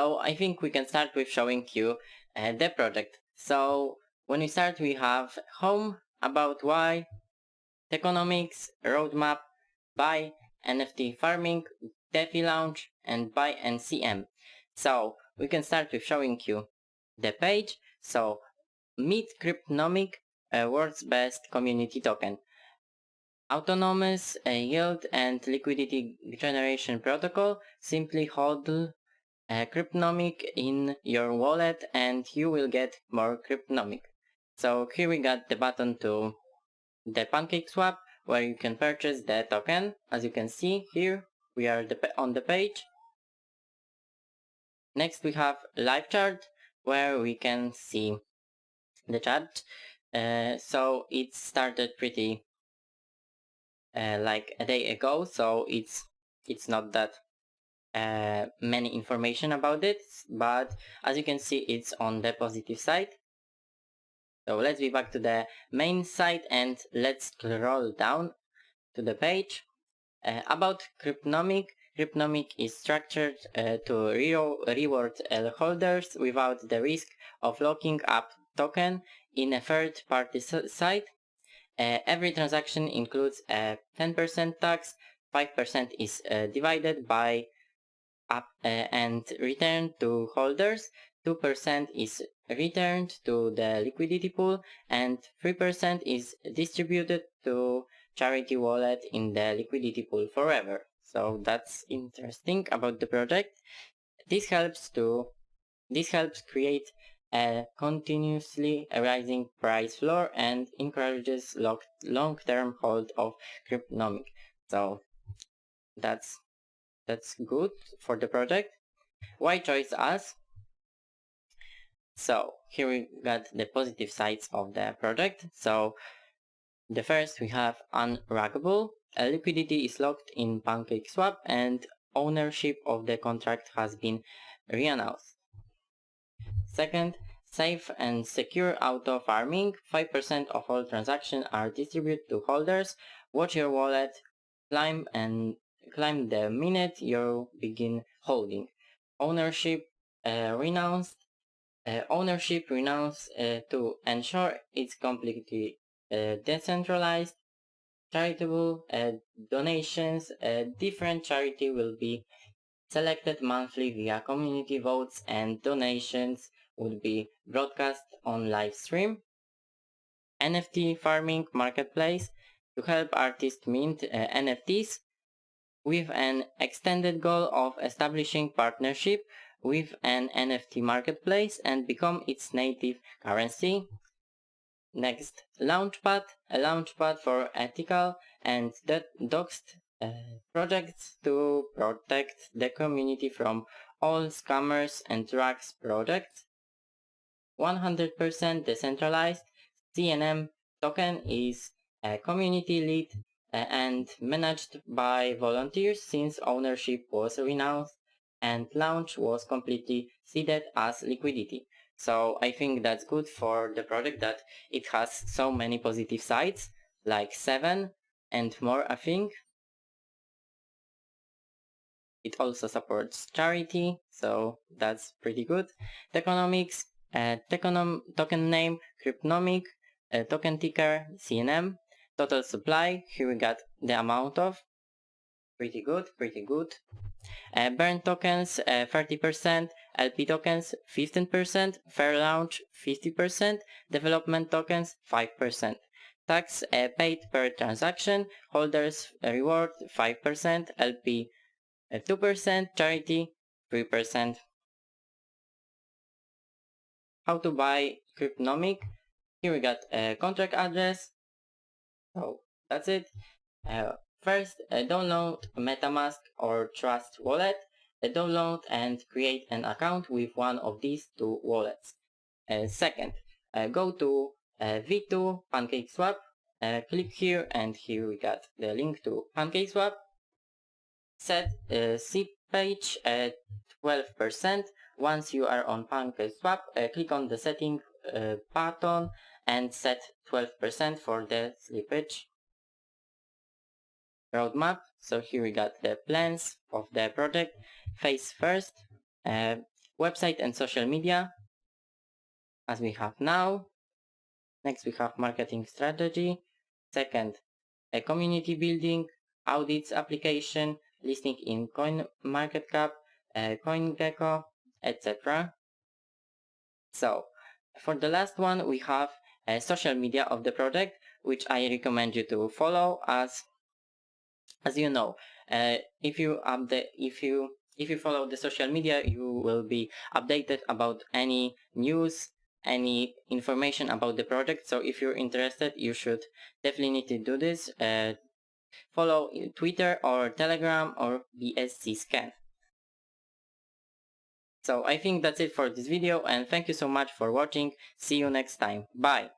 So I think we can start with showing you the project. So when we start, we have home, about why, economics, roadmap, buy, NFT farming, DeFi launch, and buy NCM. So we can start with showing you the page. So meet Cryptonomic, world's best community token. Autonomous yield and liquidity generation protocol. Simply hold Cryptonomic in your wallet and you will get more Cryptonomic. So here we got the button to the PancakeSwap where you can purchase the token. As you can see here, we are on the page. Next we have live chart where we can see the chart. So it started pretty like a day ago, so it's not that many information about it, but as you can see it's on the positive side. So let's be back to the main site and let's scroll down to the page. About Cryptonomic. Cryptonomic is structured to reward holders without the risk of locking up token in a third-party site. Every transaction includes a 10% tax, 5% is divided by up and returned to holders, 2% is returned to the liquidity pool, and 3% is distributed to charity wallet in the liquidity pool forever. So that's interesting about the project. This helps create a continuously rising price floor and encourages long-term hold of Cryptonomic. So that's good for the project. Why choose us? So here we got the positive sides of the project. So the first we have unruggable. Liquidity is locked in PancakeSwap and ownership of the contract has been reannounced. Second, safe and secure auto farming. 5% of all transactions are distributed to holders. Watch your wallet climb the minute you begin holding. Ownership renounced to ensure it's completely decentralized. Charitable donations. Different charity will be selected monthly via community votes and donations would be broadcast on live stream. NFT farming marketplace to help artists mint NFTs with an extended goal of establishing partnership with an NFT marketplace and become its native currency. Next, Launchpad, a launchpad for ethical and doxed projects to protect the community from all scammers and drugs projects. 100% decentralized, CNM token is a community lead and managed by volunteers since ownership was renounced and launch was completely seeded as liquidity. So I think that's good for the project that it has so many positive sides, like 7 and more I think. It also supports charity, so that's pretty good. Techonomics, token name, Cryptonomic, token ticker, CNM, total supply, here we got the amount of, pretty good. Burn tokens, 30%, LP tokens, 15%, fair launch, 50%, development tokens, 5%. Tax paid per transaction, holders reward, 5%, LP 2%, charity 3%. How to buy Cryptonomic? Here we got a contract address. So that's it. First, download MetaMask or Trust wallet. Download and create an account with one of these two wallets. Second, go to V2 PancakeSwap. Click here and here we got the link to PancakeSwap. Set SIP page at 12%. Once you are on PancakeSwap, click on the setting button and set 12% for the slippage. Roadmap. So here we got the plans of the project. Phase first, website and social media, as we have now. Next, we have marketing strategy. Second, a community building, audits application, listing in CoinMarketCap, CoinGecko, etc. So, for the last one, we have a social media of the project, which I recommend you to follow, as you know, if you follow the social media, you will be updated about any news, any information about the project. So if you're interested, you should definitely need to do this. Follow Twitter or Telegram or BSC Scan. So I think that's it for this video, and thank you so much for watching. See you next time. Bye.